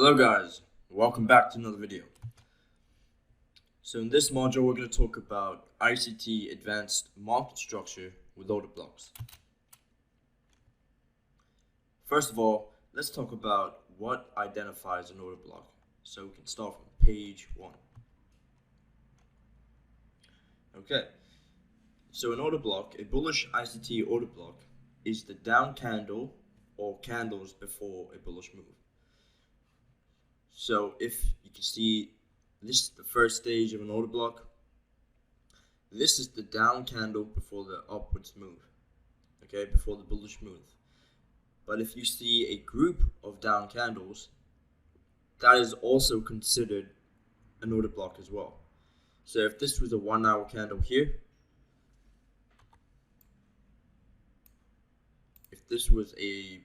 Hello guys, welcome back to another video. So in this module we're going to talk about ICT Advanced Market Structure with order blocks. First of all, let's talk about what identifies an order block. So we can start from page 1. Okay, so an order block, a bullish ICT order block, is the down candle or candles before a bullish move. So if you can see, this is the first stage of an order block. This is the down candle before the upwards move, okay, before the bullish move. But if you see a group of down candles, that is also considered an order block as well. So if this was a 1 hour candle here, if this was a,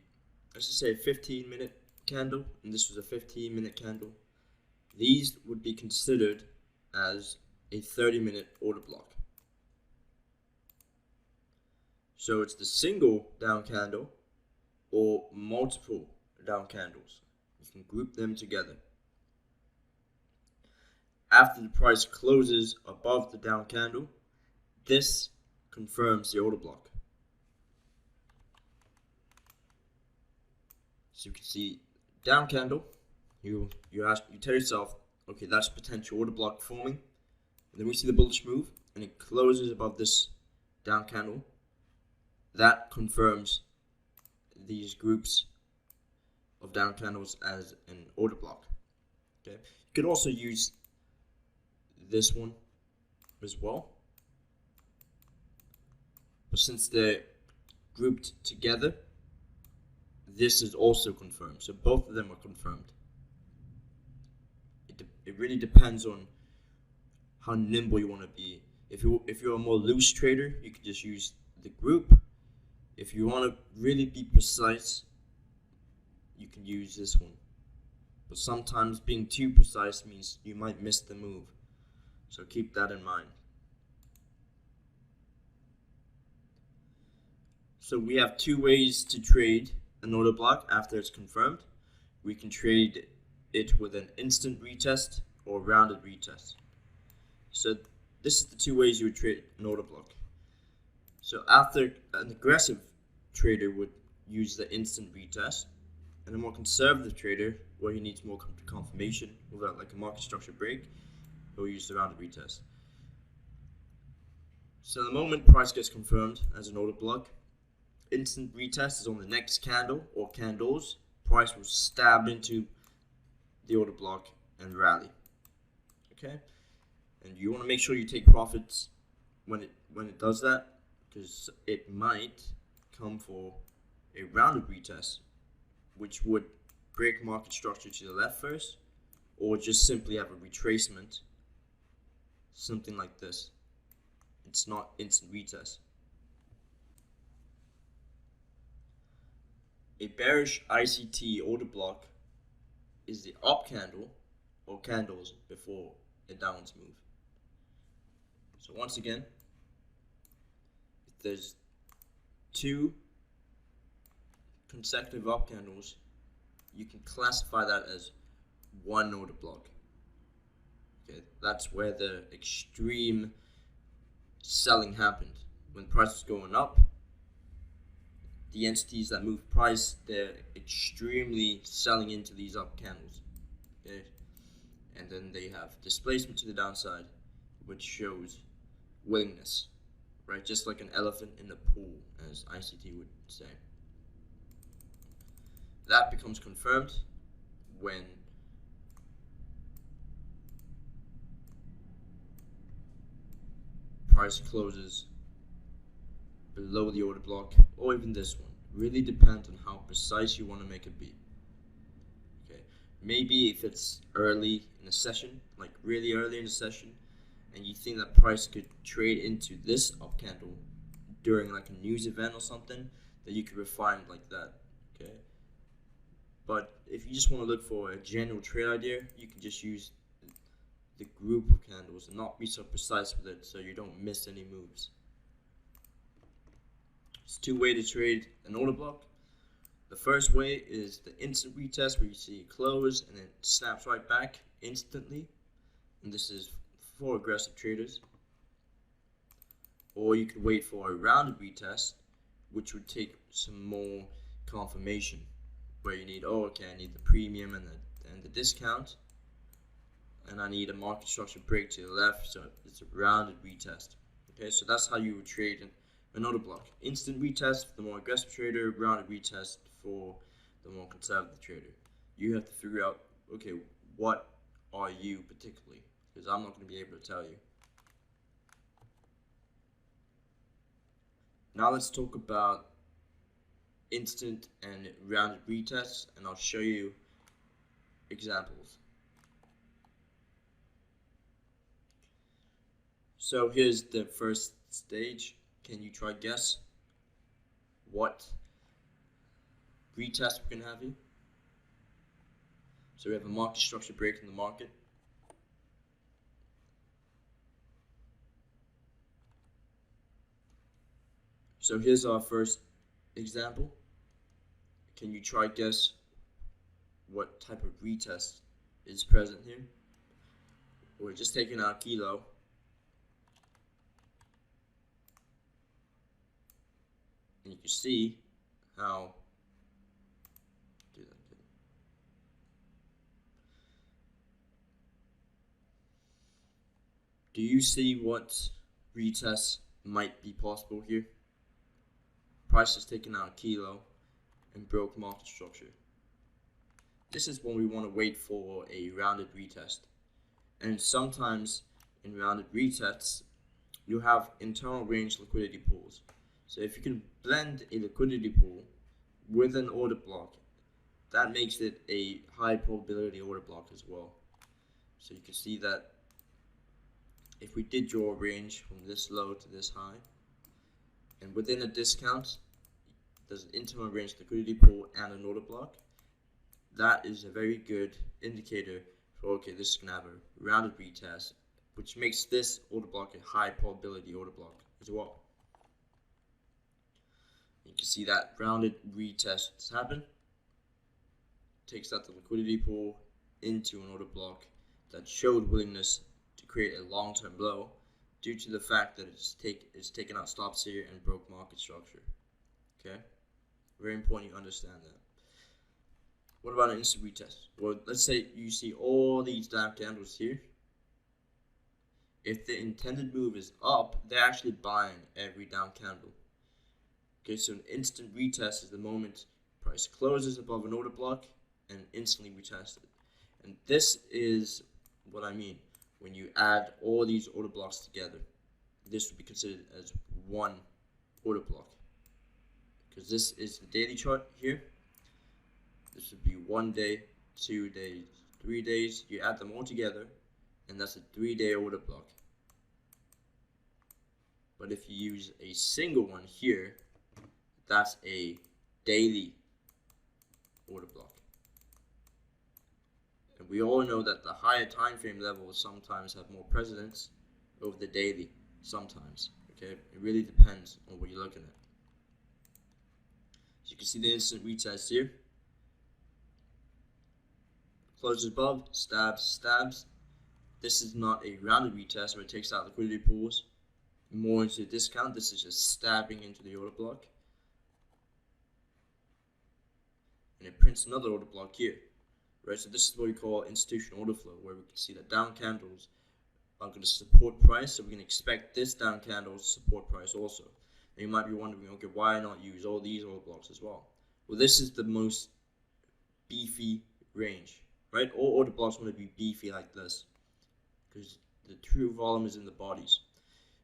let's just say a 15-minute candle, and this was a 15-minute candle, these would be considered as a 30-minute order block. So it's the single down candle or multiple down candles. You can group them together. After the price closes above the down candle, this confirms the order block. So you can see down candle, you tell yourself, okay, that's potential order block forming. And then we see the bullish move and it closes above this down candle. That confirms these groups of down candles as an order block. Okay, you could also use this one as well, but since they're grouped together, this is also confirmed. So both of them are confirmed. It really depends on how nimble you want to be. If you're a more loose trader, you can just use the group. If you want to really be precise, you can use this one. But sometimes being too precise means you might miss the move. So keep that in mind. So we have two ways to trade an order block after it's confirmed. We can trade it with an instant retest or rounded retest. So this is the two ways you would trade an order block. So after, an aggressive trader would use the instant retest, and a more conservative trader, where he needs more confirmation without like a market structure break, he'll use the rounded retest. So the moment price gets confirmed as an order block, instant retest is on the next candle or candles. Price will stab into the order block and rally. Okay, and you want to make sure you take profits when it does that, because it might come for a rounded retest, which would break market structure to the left first, or just simply have a retracement, something like this. It's not instant retest. A bearish ICT order block is the up candle or candles before a downwards move. So once again, if there's two consecutive up candles, you can classify that as one order block. Okay, that's where the extreme selling happened. When price is going up, the entities that move price, they're extremely selling into these up candles. Okay, and then they have displacement to the downside, which shows willingness, right? Just like an elephant in the pool, as ICT would say. That becomes confirmed when price closes below the order block, or even this one. Really depends on how precise you want to make it be. Okay, maybe if it's early in a session, like really early in the session, and you think that price could trade into this up candle during like a news event or something, then you could refine it like that. Okay, but if you just want to look for a general trade idea, you can just use the group of candles and not be so precise with it, so you don't miss any moves. It's two ways to trade an order block. The first way is the instant retest, where you see it close and then it snaps right back instantly, and this is for aggressive traders. Or you could wait for a rounded retest, which would take some more confirmation, where you need, oh okay, I need the premium and the discount, and I need a market structure break to the left, so it's a rounded retest. Okay, so that's how you would trade an order block. Instant retest for the more aggressive trader, rounded retest for the more conservative trader. You have to figure out, okay, what are you particularly? Because I'm not going to be able to tell you. Now let's talk about instant and rounded retests, and I'll show you examples. So here's the first stage. Can you try guess what retest we're going to have here? So we have a market structure break in the market. So here's our first example. Can you try guess what type of retest is present here? We're just taking our kilo. And you can see how do you see what retests might be possible here? Price has taken out a kilo and broke market structure. This is when we want to wait for a rounded retest. And sometimes in rounded retests, you have internal range liquidity pools. So if you can blend a liquidity pool with an order block, that makes it a high probability order block as well. So you can see that if we did draw a range from this low to this high, and within a discount, there's an internal range liquidity pool and an order block, that is a very good indicator for, okay, this is going to have a rounded retest, which makes this order block a high probability order block as well. You can see that rounded retest has happened, takes out the liquidity pool into an order block that showed willingness to create a long-term low due to the fact that it's taken out stops here and broke market structure. Okay, very important you understand that. What about an instant retest? Well, let's say you see all these down candles here. If the intended move is up, they're actually buying every down candle. Okay, so an instant retest is the moment price closes above an order block and instantly retest it. And this is what I mean when you add all these order blocks together. This would be considered as one order block, because this is the daily chart here. This would be 1 day, 2 days, 3 days. You add them all together, and that's a 3-day order block. But if you use a single one here, that's a daily order block. And we all know that the higher time frame levels sometimes have more precedence over the daily. Sometimes, okay? It really depends on what you're looking at. So you can see the instant retest here. Closes above, stabs, stabs. This is not a rounded retest where it takes out liquidity pools more into a discount. This is just stabbing into the order block. And it prints another order block here. Right, so this is what we call institutional order flow, where we can see that down candles are going to support price, so we can expect this down candle to support price also. And you might be wondering, okay, why not use all these order blocks as well? Well, this is the most beefy range, right? All order blocks want to be beefy like this, because the true volume is in the bodies.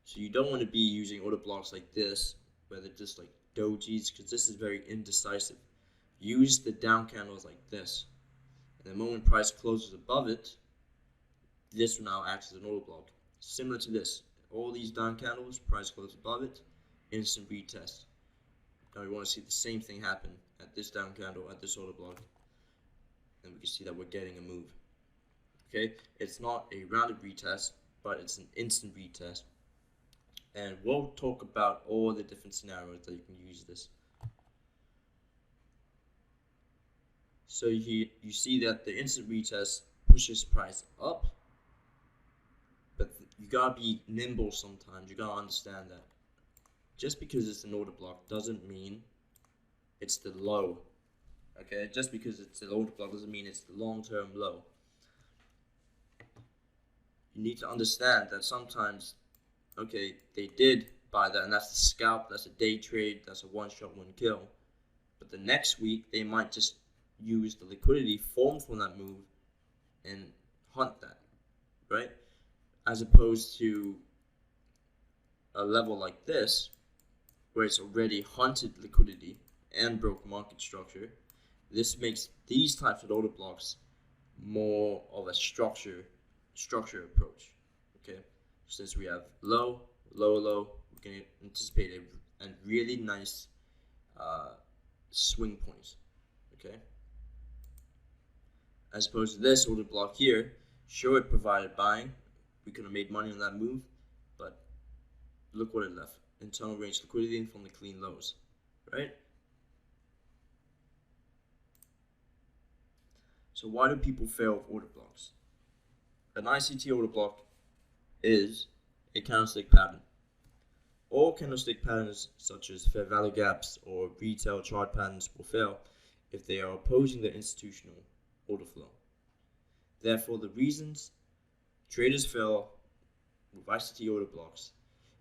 So you don't want to be using order blocks like this, where they're just like dojis, because this is very indecisive. Use the down candles like this. And the moment price closes above it, this will now act as an order block. Similar to this. All these down candles, price closes above it, instant retest. Now we want to see the same thing happen at this down candle, at this order block. And we can see that we're getting a move. Okay, it's not a rounded retest, but it's an instant retest. And we'll talk about all the different scenarios that you can use this. So you see that the instant retest pushes price up, but you gotta be nimble sometimes. You gotta understand that just because it's an order block doesn't mean it's the low. Okay, just because it's an order block doesn't mean it's the long-term low. You need to understand that sometimes, okay, they did buy that, and that's a scalp, that's a day trade, that's a one-shot, one-kill. But the next week, they might just use the liquidity formed from that move and hunt that, right? As opposed to a level like this, where it's already hunted liquidity and broke market structure. This makes these types of order blocks more of a structure approach. Okay, since we have low, low, we can anticipate a really nice swing points. Okay, as opposed to this order block here, sure it provided buying, we could have made money on that move, but look what it left: internal range liquidity from the clean lows, right? So why do people fail with order blocks? An ICT order block is a candlestick pattern. All candlestick patterns, such as fair value gaps or retail chart patterns, will fail if they are opposing the institutional order flow. Therefore, the reasons traders fail with ICT order blocks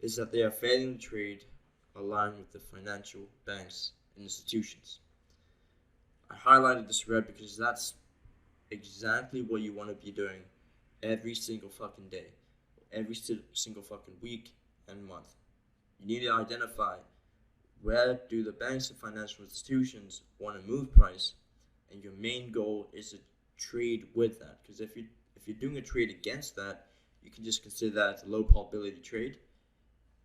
is that they are failing to trade aligned with the financial banks and institutions. I highlighted this red because that's exactly what you want to be doing every single fucking day, every single fucking week and month. You need to identify where do the banks and financial institutions want to move price, and your main goal is to trade with that. Because if you're doing a trade against that, you can just consider that as a low probability trade.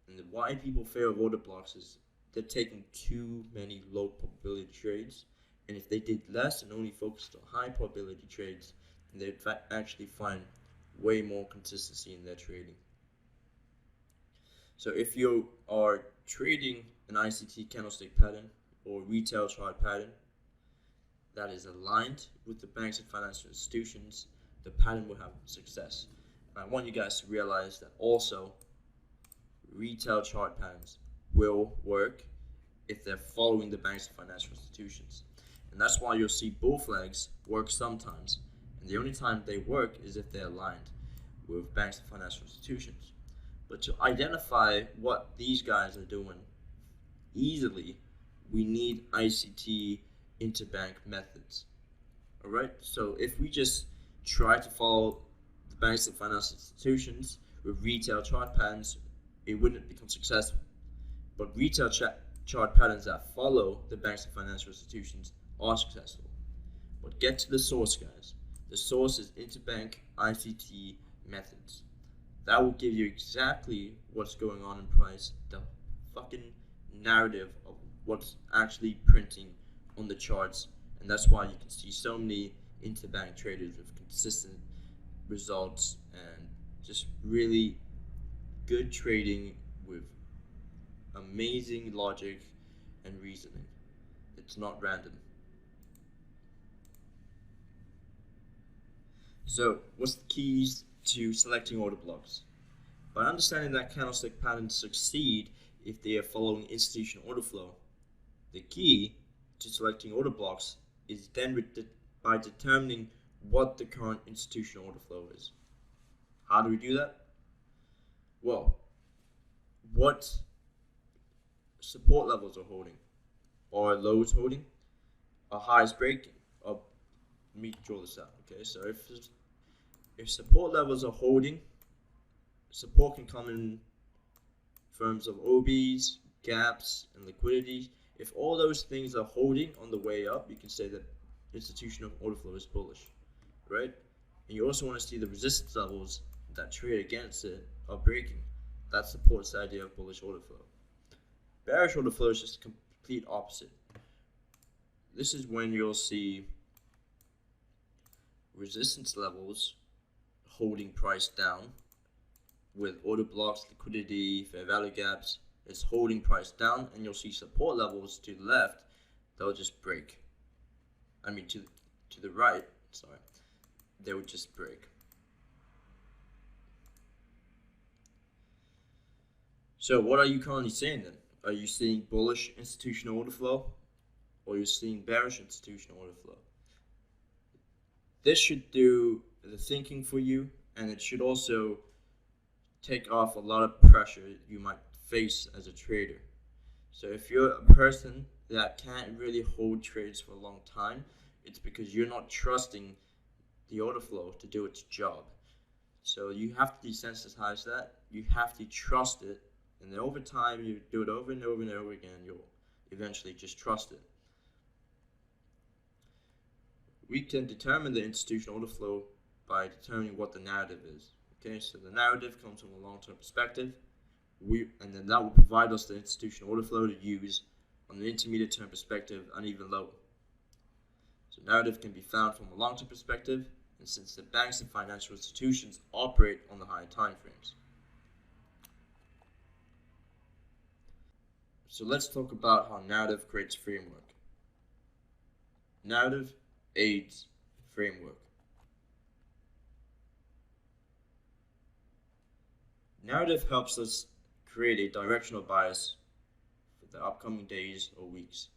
And why people fail with order blocks is they're taking too many low probability trades. And if they did less and only focused on high probability trades, then they'd actually find way more consistency in their trading. So if you are trading an ICT candlestick pattern or retail chart pattern that is aligned with the banks and financial institutions, the pattern will have success. And I want you guys to realize that also retail chart patterns will work if they're following the banks and financial institutions. And that's why you'll see bull flags work sometimes. And the only time they work is if they're aligned with banks and financial institutions. But to identify what these guys are doing easily, we need ICT interbank methods. Alright, so if we just try to follow the banks and financial institutions with retail chart patterns, it wouldn't become successful. But retail chart patterns that follow the banks and financial institutions are successful. But get to the source, guys. The source is interbank ICT methods. That will give you exactly what's going on in price, the fucking narrative of what's actually printing on the charts, and that's why you can see so many interbank traders with consistent results and just really good trading with amazing logic and reasoning. It's not random. So, what's the keys to selecting order blocks? By understanding that candlestick patterns succeed if they are following institutional order flow, the key to selecting order blocks is then by determining what the current institutional order flow is. How do we do that? Well, what support levels are holding? Are lows holding? Are highs breaking? Let me draw this out. Okay, so if support levels are holding, support can come in terms of OBs, gaps, and liquidity. If all those things are holding on the way up, you can say that institutional order flow is bullish, right? And you also want to see the resistance levels that trade against it are breaking. That supports the idea of bullish order flow. Bearish order flow is just the complete opposite. This is when you'll see resistance levels holding price down with order blocks, liquidity, fair value gaps. It's holding price down, and you'll see support levels to the left, they'll just break. To to the right, sorry, they would just break. So what are you currently seeing then? Are you seeing bullish institutional order flow, or you're seeing bearish institutional order flow? This should do the thinking for you, and it should also take off a lot of pressure you might face as a trader. So if you're a person that can't really hold trades for a long time, it's because you're not trusting the order flow to do its job. So you have to desensitize that. You have to trust it, and then over time you do it over and over and over again, you'll eventually just trust it. We can determine the institutional order flow by determining what the narrative is. Okay, so the narrative comes from a long-term perspective, and then that will provide us the institutional order flow to use on the intermediate term perspective and even lower. So narrative can be found from a long-term perspective, and since the banks and financial institutions operate on the higher time frames. So let's talk about how narrative creates framework. Narrative aids framework. Narrative helps us create a directional bias for the upcoming days or weeks.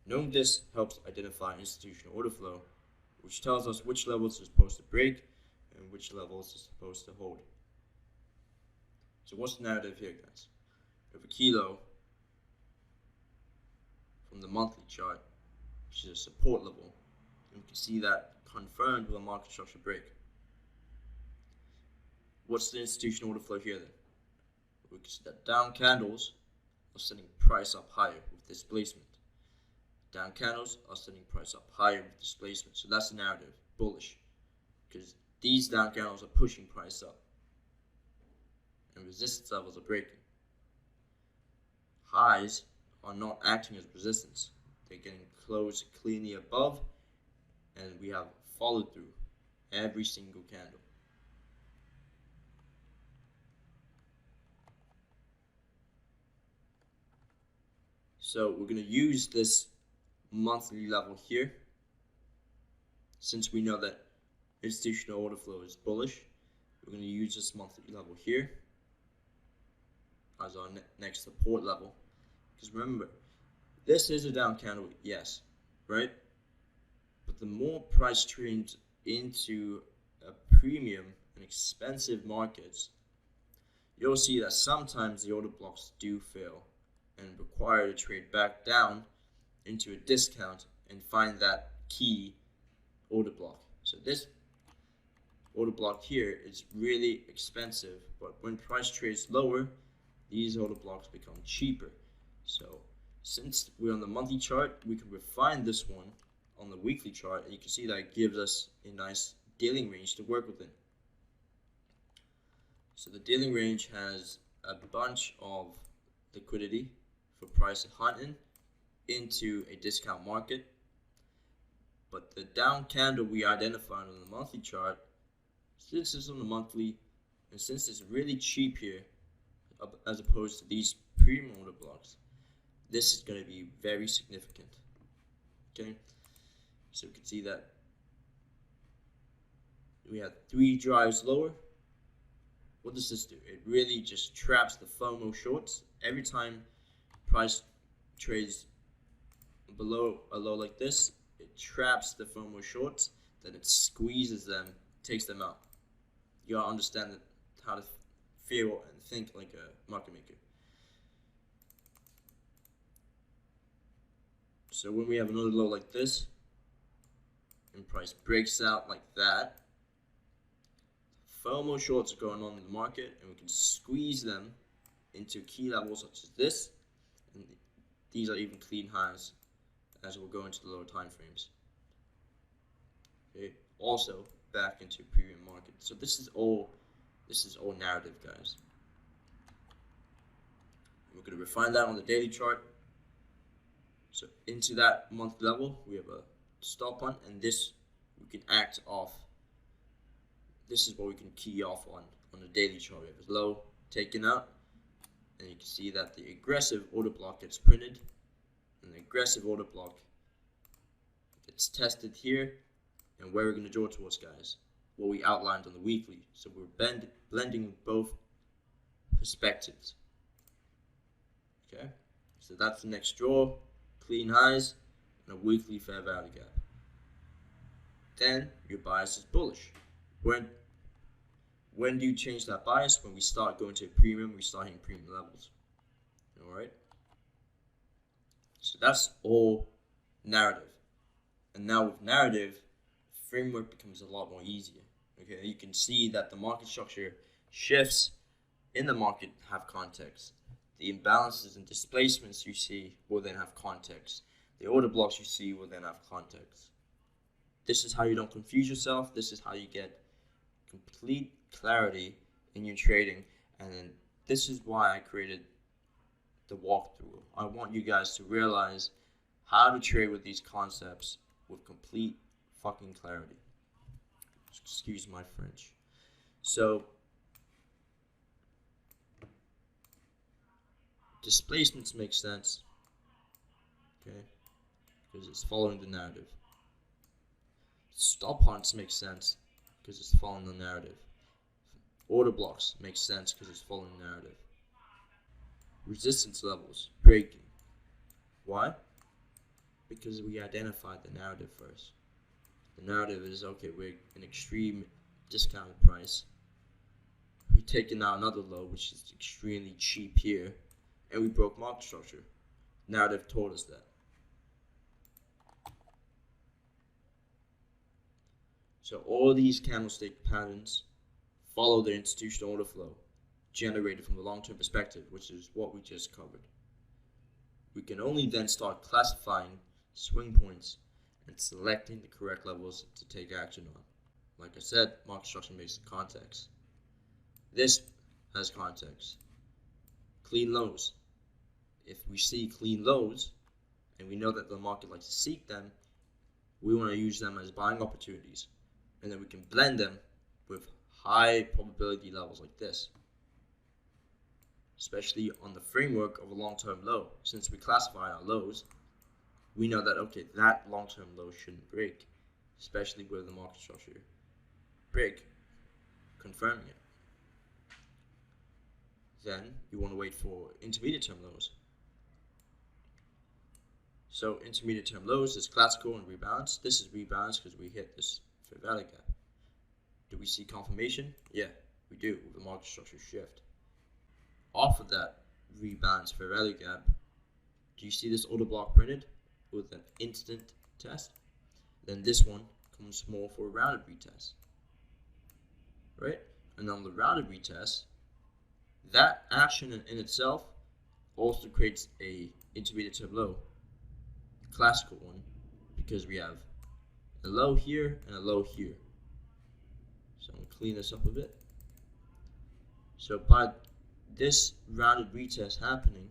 Knowing this helps identify institutional order flow, which tells us which levels are supposed to break and which levels are supposed to hold. So what's the narrative here, guys? We have a kilo from the monthly chart, which is a support level, and we can see that confirmed with a market structure break. What's the institutional order flow here then? We can see that down candles are sending price up higher with displacement. Down candles are sending price up higher with displacement. So that's the narrative, bullish, because these down candles are pushing price up and resistance levels are breaking. Highs are not acting as resistance. They're getting closed cleanly above, and we have followed through every single candle. So we're going to use this monthly level here. Since we know that institutional order flow is bullish, we're going to use this monthly level here as our next support level. Because remember, this is a down candle, yes, right? But the more price trends into a premium and expensive markets, you'll see that sometimes the order blocks do fail and require to trade back down into a discount and find that key order block. So this order block here is really expensive, but when price trades lower, these order blocks become cheaper. So since we're on the monthly chart, we can refine this one on the weekly chart, and you can see that it gives us a nice dealing range to work within. So the dealing range has a bunch of liquidity for price hunting into a discount market, but the down candle we identified on the monthly chart, since it's on the monthly and since it's really cheap here as opposed to these premium order blocks, this is going to be very significant. Okay, so we can see that we have 3 drives lower. What does this do? It really just traps the FOMO shorts. Every time price trades below a low like this, it traps the FOMO shorts, then it squeezes them, takes them out. You gotta understand how to feel and think like a market maker. So when we have another low like this, and price breaks out like that, FOMO shorts are going on in the market, and we can squeeze them into key levels such as this, and these are even clean highs as we'll go into the lower time frames. Okay, also back into premium market. So this is all narrative, guys. We're going to refine that on the daily chart. So into that monthly level, we have a stop on, and this we can act off. This is what we can key off on the daily chart. We have a low taken out, and you can see that the aggressive order block gets printed, and the aggressive order block it's tested here, and where we're going to draw towards, guys, what we outlined on the weekly. So we're blending both perspectives. Okay, so that's the next draw, clean highs and a weekly fair value gap. Then your bias is bullish. When do you change that bias? When we start going to a premium, we start hitting premium levels. Alright? So that's all narrative. And now with narrative, framework becomes a lot more easier. Okay, you can see that the market structure shifts in the market have context. The imbalances and displacements you see will then have context. The order blocks you see will then have context. This is how you don't confuse yourself. This is how you get complete clarity in your trading. And then this is why I created the walkthrough. I want you guys to realize how to trade with these concepts with complete fucking clarity. Excuse my French. So, displacements make sense, okay, because it's following the narrative. Stop hunts make sense because it's following the narrative. Order blocks make sense because it's following the narrative. Resistance levels, breaking. Why? Because we identified the narrative first. The narrative is, okay, we're an extreme discounted price. We've taken out another low, which is extremely cheap here, and we broke market structure. Narrative told us that. So all these candlestick patterns follow the institutional order flow generated from the long-term perspective, which is what we just covered. We can only then start classifying swing points and selecting the correct levels to take action on. Like I said, market structure makes context. This has context. Clean lows. If we see clean lows, and we know that the market likes to seek them, we want to use them as buying opportunities. And then we can blend them with high probability levels like this. Especially on the framework of a long-term low. Since we classify our lows, we know that, okay, that long-term low shouldn't break. Especially with the market structure break, confirming it. Then you want to wait for intermediate term lows. So intermediate term lows is classical and rebalance. This is rebalance because we hit this fair value gap. Do we see confirmation? Yeah, we do with the market structure shift. Off of that rebalance fair value gap, do you see this order block printed with an instant test? Then this one comes more for a rounded retest, right? And on the rounded retest, that action in itself also creates a intermediate term low, classical one, because we have a low here and a low here. So I'm going to clean this up a bit. So by this rounded retest happening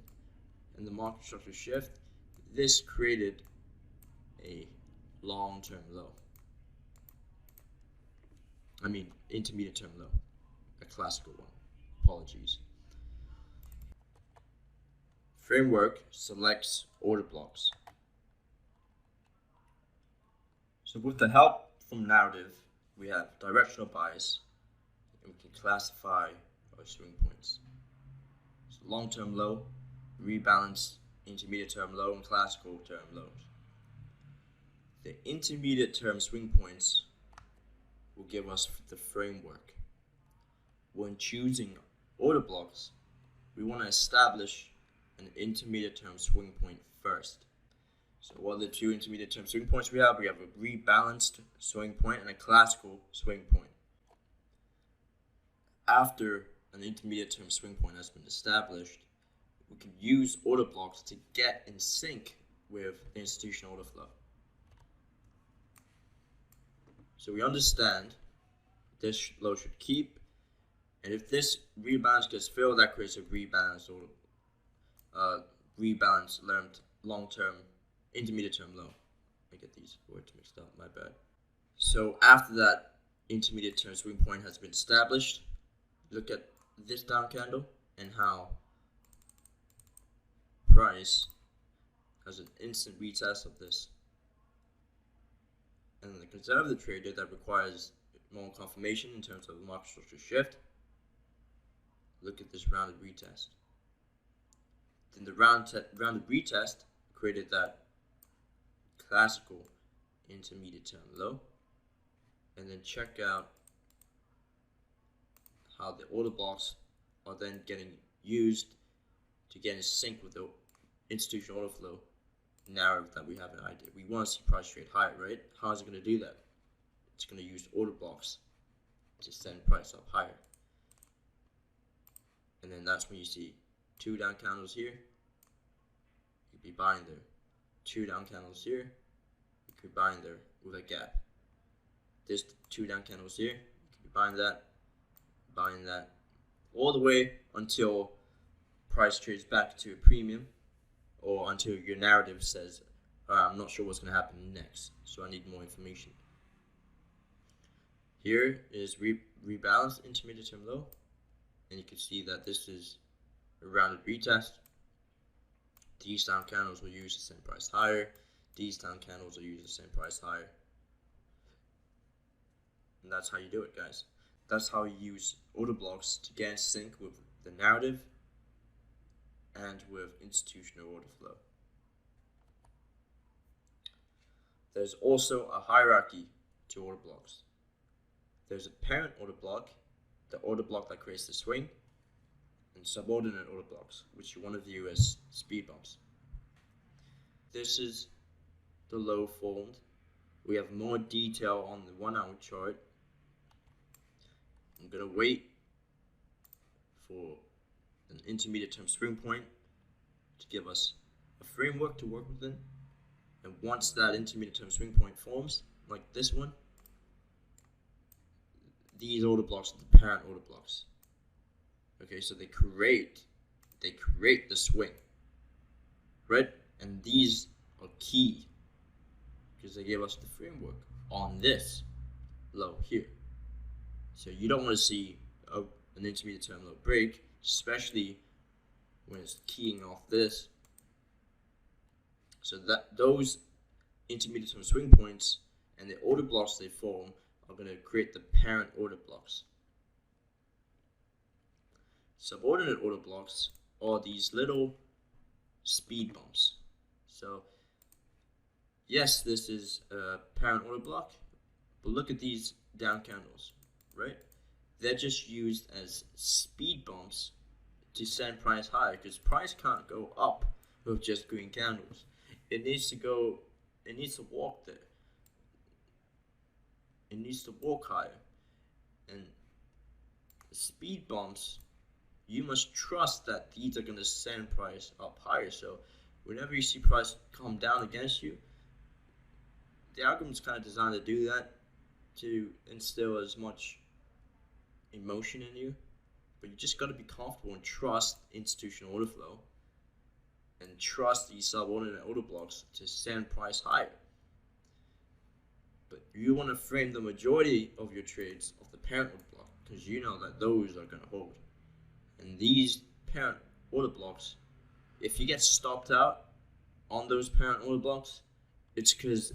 and the market structure shift, this created a long-term low. I mean, intermediate term low, a classical one. Apologies. Framework selects order blocks. So with the help from narrative, we have directional bias, and we can classify our swing points. So long-term low, rebalance, intermediate term low, and classical term lows. The intermediate term swing points will give us the framework. When choosing order blocks, we want to establish an intermediate term swing point first. So what are the two intermediate term swing points we have? We have a rebalanced swing point and a classical swing point. After an intermediate term swing point has been established, we can use order blocks to get in sync with the institutional order flow. So we understand this low should keep, and if this rebalance gets filled, that creates a rebalance or rebalance long-term intermediate term low. I get these words mixed up, my bad. So after that intermediate term swing point has been established, look at this down candle and how price has an instant retest of this. And the conservative trader that requires more confirmation in terms of the market structure shift, look at this rounded retest. Then the rounded retest created that classical intermediate term low. And then check out how the order blocks are then getting used to get in sync with the institutional order flow narrative that we have an idea. We want to see price trade higher, right? How is it going to do that? It's going to use order blocks to send price up higher. And then that's when you see 2 down candles here, you could be buying there. 2 down candles here, you could be buying there with a gap. There's 2 down candles here, you could be buying that, all the way until price trades back to a premium, or until your narrative says, I'm not sure what's going to happen next, so I need more information. Here is rebalanced intermediate term low, and you can see that this is a rounded retest. These down candles will use the same price higher. These down candles will use the same price higher. And that's how you do it, guys. That's how you use order blocks to get in sync with the narrative and with institutional order flow. There's also a hierarchy to order blocks. There's a parent order block, the order block that creates the swing, and subordinate order blocks, which you want to view as speed bumps. This is the low formed. We have more detail on the 1 hour chart. I'm going to wait for an intermediate term swing point to give us a framework to work within. And once that intermediate term swing point forms, like this one, these order blocks are the parent order blocks. Okay, so they create the swing, right? And these are key because they give us the framework on this low here. So you don't want to see an intermediate term low break, especially when it's keying off this. So that those intermediate term swing points and the order blocks they form are going to create the parent order blocks. Subordinate order blocks are these little speed bumps. So yes, this is a parent order block, but look at these down candles, right? They're just used as speed bumps to send price higher, because price can't go up with just green candles. It needs to walk there. It needs to walk higher. And speed bumps, you must trust that these are going to send price up higher. So whenever you see price come down against you, the algorithm is kind of designed to do that, to instill as much emotion in you. But you just got to be comfortable and trust institutional order flow and trust these subordinate order blocks to send price higher. But you want to frame the majority of your trades of the parent order block, because you know that those are going to hold. And these parent order blocks, if you get stopped out on those parent order blocks, it's because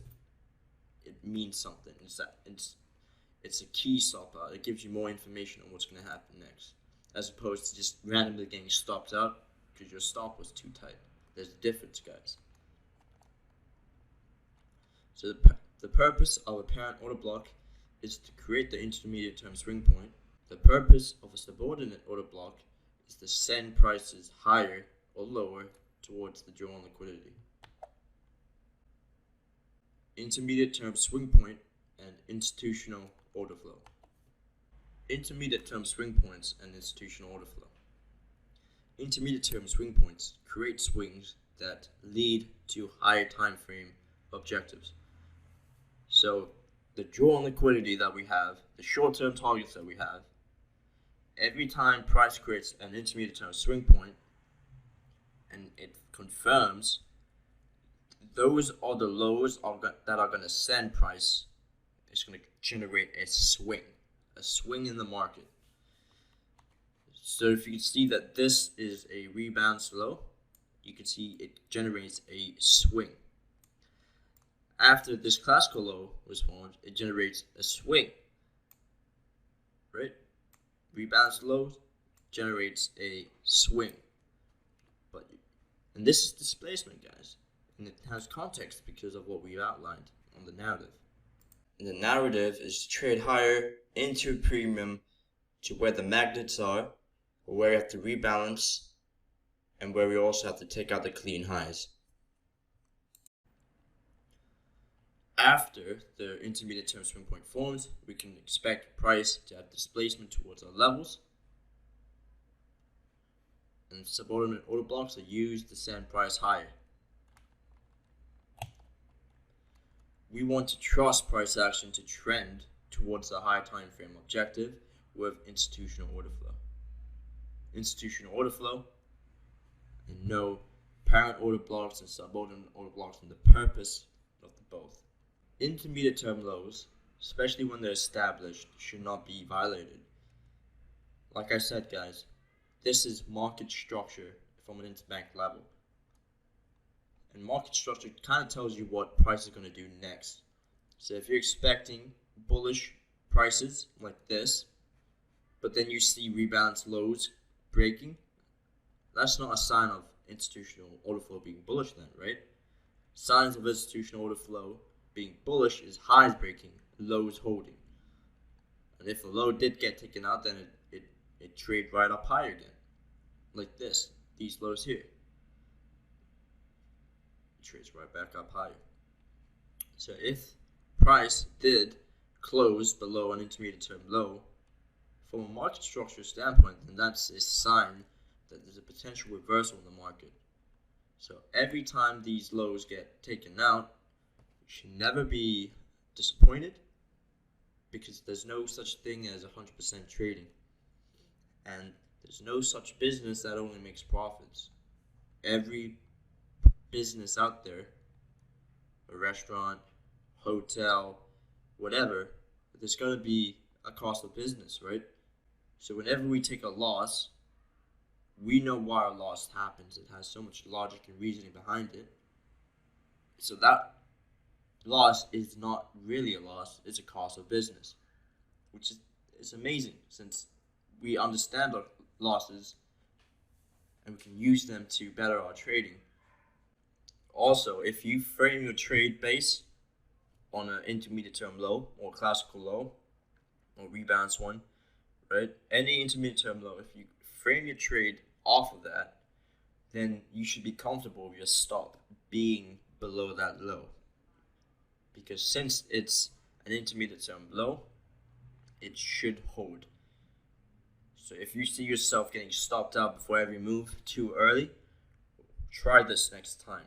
it means something. It's a key stop out. It gives you more information on what's going to happen next, as opposed to just randomly getting stopped out because your stop was too tight. There's a difference, guys. So the purpose of a parent order block is to create the intermediate term swing point. The purpose of a subordinate order block is to send prices higher or lower towards the drawn liquidity. Intermediate term swing point and institutional order flow. Intermediate term swing points and institutional order flow. Intermediate term swing points create swings that lead to higher time frame objectives. So the drawn liquidity that we have, the short-term targets that we have, every time price creates an intermediate term swing point and it confirms, those are the lows that are going to send price. It's going to generate a swing in the market. So if you can see that this is a rebound low, you can see it generates a swing. after this classical low was formed, it generates a swing, right? Rebalanced low generates a swing. And this is displacement, guys. And it has context because of what we outlined on the narrative. And the narrative is to trade higher into premium to where the magnets are, or where you have to rebalance, and where we also have to take out the clean highs. After the intermediate term swing point forms, we can expect price to have displacement towards our levels, and subordinate order blocks are used to send price higher. We want to trust price action to trend towards the higher time frame objective with institutional order flow. Institutional order flow, and no parent order blocks and subordinate order blocks, and the purpose of the both. Intermediate term lows, especially when they're established, should not be violated. Like I said, guys, this is market structure from an interbank level. And market structure kind of tells you what price is going to do next. So if you're expecting bullish prices like this, but then you see rebalance lows breaking, that's not a sign of institutional order flow being bullish then, right? Signs of institutional order flow being bullish is highs breaking, lows holding. And if a low did get taken out, then it trade right up higher again. Like this, these lows here. It trades right back up higher. So if price did close below an intermediate term low, from a market structure standpoint, then that's a sign that there's a potential reversal in the market. So every time these lows get taken out, you should never be disappointed, because there's no such thing as 100% trading. And there's no such business that only makes profits. Every business out there, a restaurant, hotel, whatever, there's going to be a cost of business, right? So whenever we take a loss, we know why our loss happens. It has so much logic and reasoning behind it. So that loss is not really a loss, it's a cost of business, which is amazing, since we understand our losses and we can use them to better our trading. Also, if you frame your trade base on an intermediate term low or classical low or rebalance one, right? Any intermediate term low, if you frame your trade off of that, then you should be comfortable with your stop being below that low. Because since it's an intermediate term low, it should hold. So if you see yourself getting stopped out before every move too early, try this next time.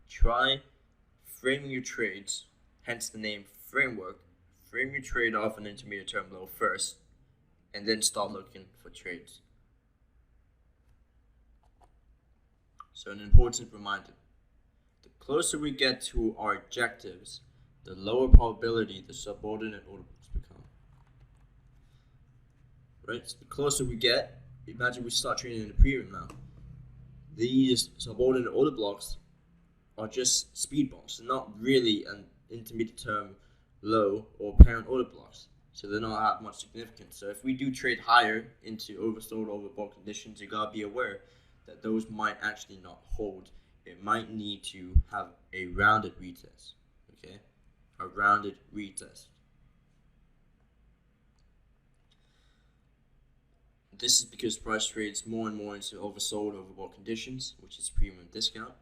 Try framing your trades, hence the name framework. Frame your trade off an intermediate term low first, and then start looking for trades. So an important reminder: the closer we get to our objectives, the lower probability the subordinate order blocks become. Right? So the closer we get, imagine we start trading in the premium now. These subordinate order blocks are just speed bumps. They're not really an intermediate term low or parent order blocks. So they don't have much significance. So if we do trade higher into oversold, overbought conditions, you gotta be aware that those might actually not hold. It might need to have a rounded retest. Okay? A rounded retest. This is because price trades more and more into oversold, overbought conditions, which is premium and discount.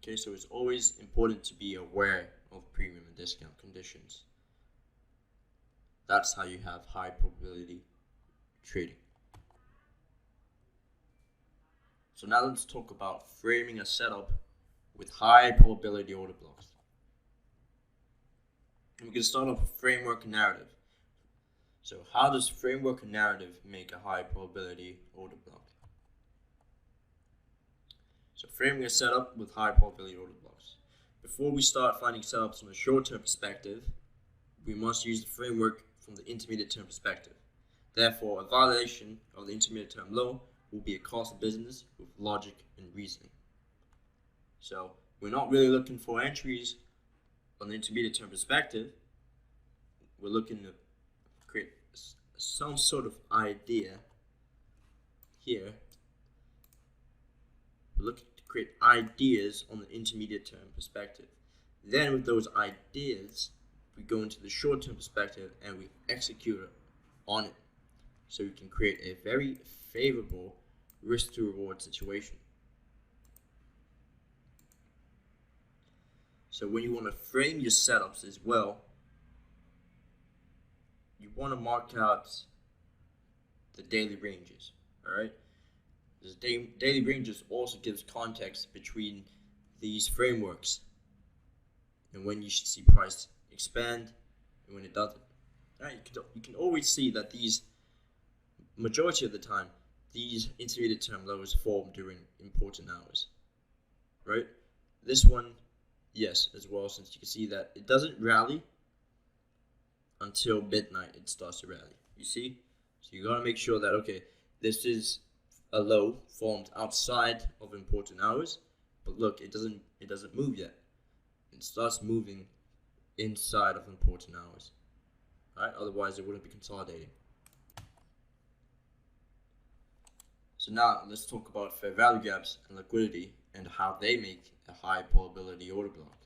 Okay, so it's always important to be aware of premium and discount conditions. That's how you have high probability trading. So now let's talk about framing a setup with high probability order blocks. And we can start off with framework and narrative. So how does framework and narrative make a high probability order block? So framing a setup with high probability order blocks. Before we start finding setups from a short-term perspective, we must use the framework from the intermediate term perspective. Therefore, a violation of the intermediate term low will be a cost of business with logic and reasoning. So we're not really looking for entries on the intermediate term perspective, we're looking to create some sort of idea here. We're looking to create ideas on the intermediate term perspective. Then with those ideas, we go into the short term perspective and we execute on it. So we can create a very favorable risk to reward situation. So when you want to frame your setups as well, you want to mark out the daily ranges, all right? This daily ranges also gives context between these frameworks and when you should see price expand and when it doesn't. All right, you can always see that these, majority of the time, these intermediate term lows form during important hours, right? This one, yes, as well, since you can see that it doesn't rally until midnight. It starts to rally, you see? So you gotta make sure that, okay, this is a low formed outside of important hours, but look, it doesn't move yet. It starts moving inside of important hours, right? Otherwise it wouldn't be consolidating. So now let's talk about fair value gaps and liquidity and how they make a high probability order block.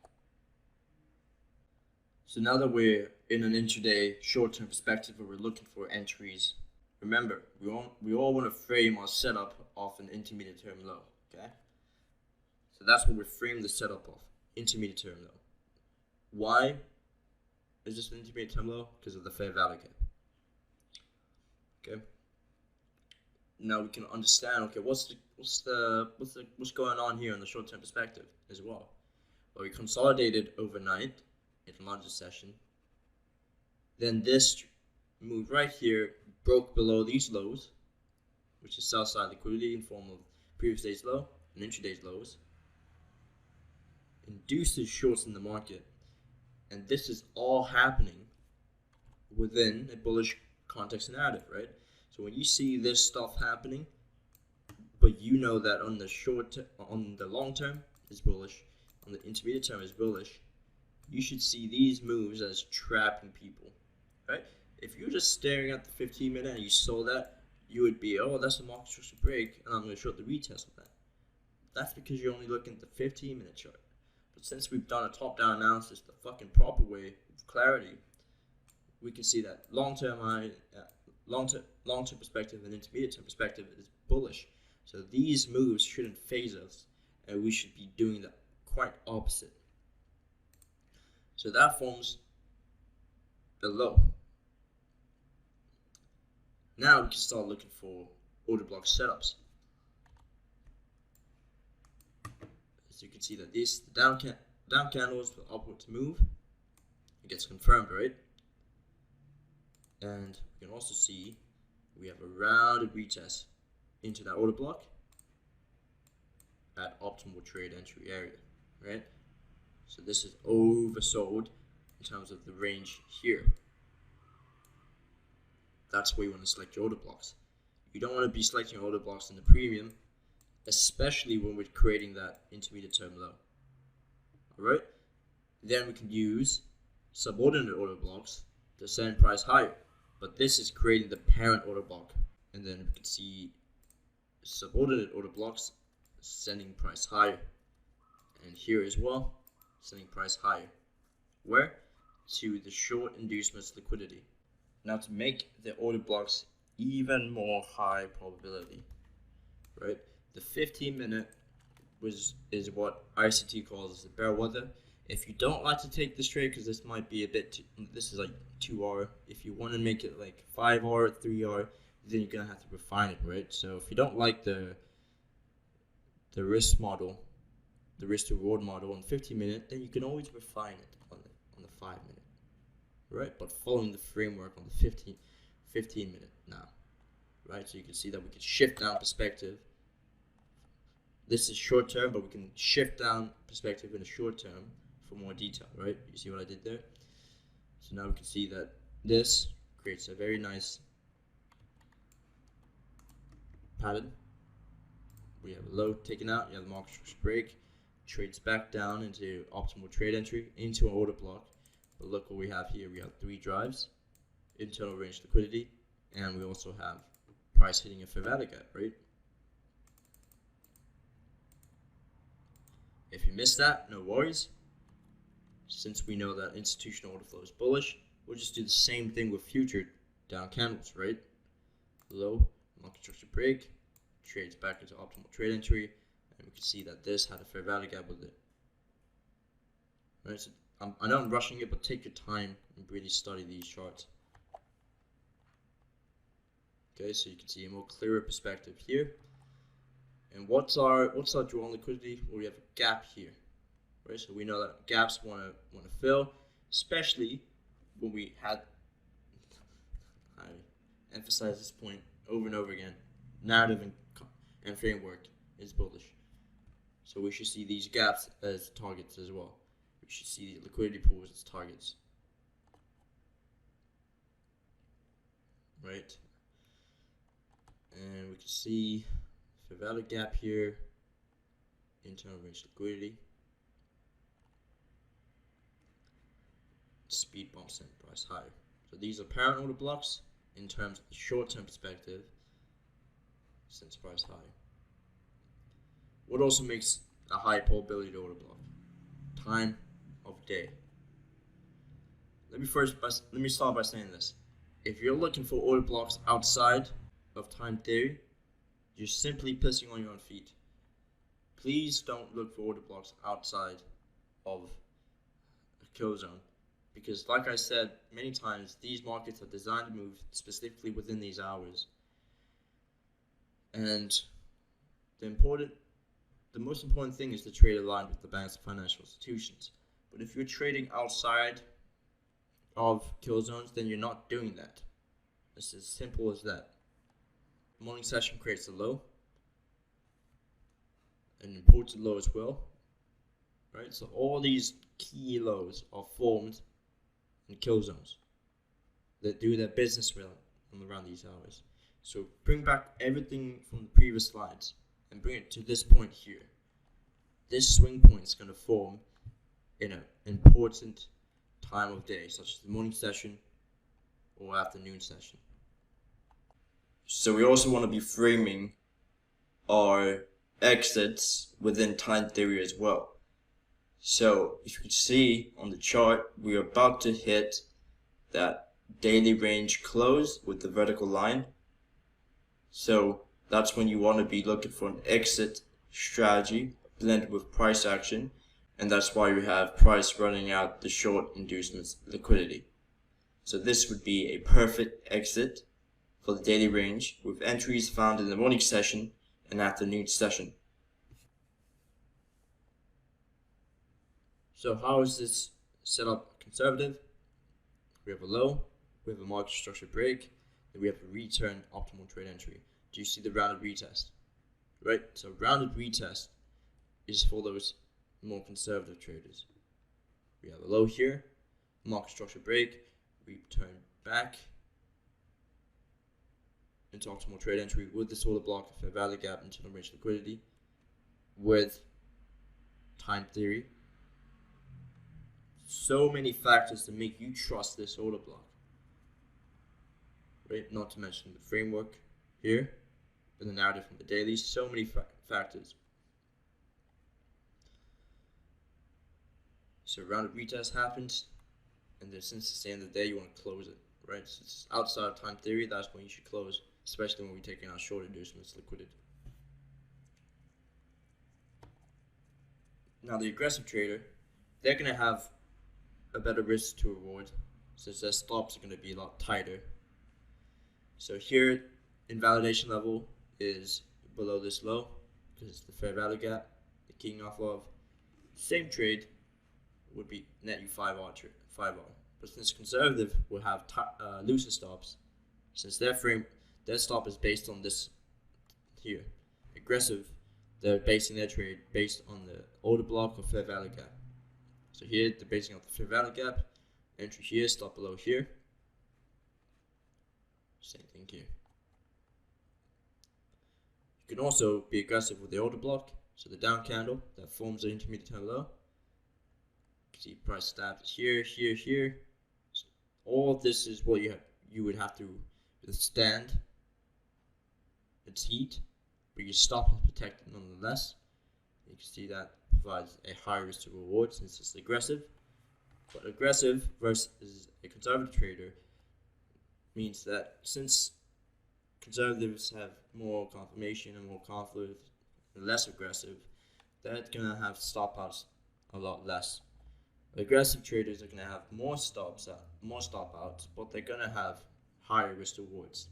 So now that we're in an intraday short-term perspective where we're looking for entries, remember, we all want to frame our setup off an intermediate term low, okay? So that's what we frame the setup of, intermediate term low. Why is this an intermediate term low? Because of the fair value gap, okay? Now we can understand, okay, what's going on here in the short-term perspective as well. Well, we consolidated overnight in the largest session. Then this move right here broke below these lows, which is sell side liquidity in form of previous day's low and intraday's lows, induces shorts in the market, and this is all happening within a bullish context narrative, right? So when you see this stuff happening, but you know that on the long term is bullish, on the intermediate term is bullish, you should see these moves as trapping people, right? If you're just staring at the 15-minute and you saw that, you would be, oh, that's a market structure break, and I'm going to short the retest of that. That's because you're only looking at the 15-minute chart. But since we've done a top-down analysis the fucking proper way with clarity, we can see that long-term perspective and intermediate term perspective is bullish. So these moves shouldn't phase us, and we should be doing the quite opposite. So that forms the low. Now we can start looking for order block setups. As you can see that this down candles with upward move, it gets confirmed, right? And we can also see we have a rounded retest into that order block at optimal trade entry area, right? So this is oversold in terms of the range here. That's where you want to select your order blocks. You don't want to be selecting order blocks in the premium, especially when we're creating that intermediate term low. Alright? Then we can use subordinate order blocks to send price higher. But this is creating the parent order block. And then we can see subordinate order blocks sending price higher. And here as well, sending price higher. Where? To the short inducements liquidity. Now to make the order blocks even more high probability, right? The 15-minute is what ICT calls the bear weather. If you don't like to take this trade, because this might be a bit this is like 2R. If you want to make it like 5R, 3R, then you're gonna have to refine it, right? So if you don't like the risk model, the risk to reward model on 15-minute, then you can always refine it on the 5-minute, right? But following the framework on the 15-minute now, right? So you can see that we can shift down perspective. This is short term, but we can shift down perspective in the short term for more detail, right? You see what I did there? So now we can see that this creates a very nice pattern. We have a low taken out, you have the market structure break, trades back down into optimal trade entry into an order block. But look what we have here. We have 3 drives, internal range liquidity, and we also have price hitting a fair value gap, right? If you missed that, no worries. Since we know that institutional order flow is bullish, we'll just do the same thing with future down candles, right? Low, market structure break, trades back into optimal trade entry, and we can see that this had a fair value gap with it. Right, so I know I'm rushing it, but take your time and really study these charts. Okay, so you can see a more clearer perspective here. And what's our drawn liquidity? Well, we have a gap here, right? So we know that gaps want to fill, especially when we had. I emphasize this point over and over again. Narrative and framework is bullish, so we should see these gaps as targets as well. We should see the liquidity pools as targets, right? And we can see fair value gap here, internal range liquidity, speed bumps and price higher. So these are parent order blocks in terms of the short-term perspective, since price high. What also makes a high probability to order block? Time of day. Let me start by saying this. If you're looking for order blocks outside of time theory, you're simply pissing on your own feet. Please don't look for order blocks outside of a kill zone, because like I said many times, these markets are designed to move specifically within these hours. And the most important thing is to trade aligned with the banks and financial institutions. But if you're trading outside of kill zones, then you're not doing that. It's as simple as that. Morning session creates a low, an important low as well, right? So all these key lows are formed in kill zones that do their business around these hours. So bring back everything from the previous slides and bring it to this point here. This swing point is going to form in an important time of day, such as the morning session or afternoon session. So we also want to be framing our exits within time theory as well. So if you can see on the chart, we are about to hit that daily range close with the vertical line. So that's when you want to be looking for an exit strategy blended with price action, and that's why we have price running out the short inducements liquidity. So this would be a perfect exit for the daily range with entries found in the morning session and afternoon session. So how is this set up conservative? We have a low, we have a market structure break, and we have a return optimal trade entry. Do you see the rounded retest? Right? So rounded retest is for those more conservative traders. We have a low here, market structure break, we turn back into optimal trade entry with this order block, fair value gap, internal range liquidity, with time theory. So many factors to make you trust this order block, right? Not to mention the framework here, and the narrative from the dailies. So many factors. So rounded retest happens, and then since it's the end of the day, you want to close it, right? So it's outside of time theory, that's when you should close, especially when we're taking out short inducements liquidity. Now the aggressive trader, they're going to have a better risk to reward, since their stops are going to be a lot tighter. So here, invalidation level is below this low, because it's the fair value gap, the keying off of. Same trade would be net you 5R. But since conservative will have looser stops, since their stop is based on this here. Aggressive, they're basing their trade based on the order block or fair value gap. So here they're basing on the fair value gap, entry here, stop below here. Same thing here. You can also be aggressive with the order block So the down candle that forms the intermediate term low. You can see price stabbed is here, here, here. So all of this is what you would have to withstand its heat, but your stop is protected nonetheless. You can see that provides a high risk to reward since it's aggressive. But aggressive versus a conservative trader means that since conservatives have more confirmation and more conflict and less aggressive, they're gonna have stop outs a lot less. Aggressive traders are gonna have more stop outs, but they're gonna have higher risk rewards.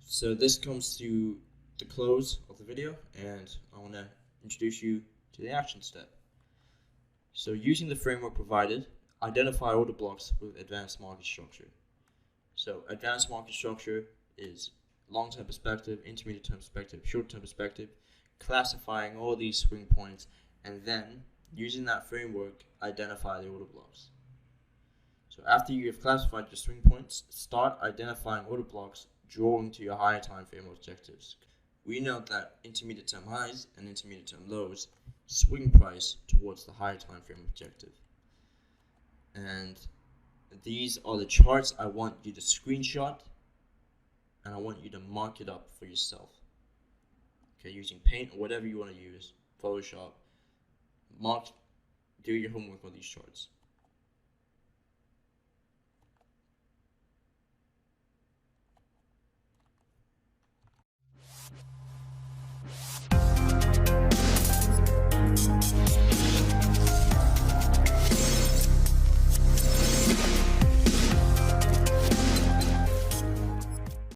So this comes to the close of the video, and I want to introduce you to the action step. So using the framework provided, identify order blocks with advanced market structure. So advanced market structure is long-term perspective, intermediate-term perspective, short-term perspective, classifying all these swing points, and then using that framework, identify the order blocks. So after you have classified your swing points, start identifying order blocks drawing to your higher time frame objectives. We know that intermediate term highs and intermediate term lows swing price towards the higher time frame objective. And these are the charts I want you to screenshot, and I want you to mark it up for yourself. Okay, using Paint or whatever you want to use, Photoshop, do your homework on these charts.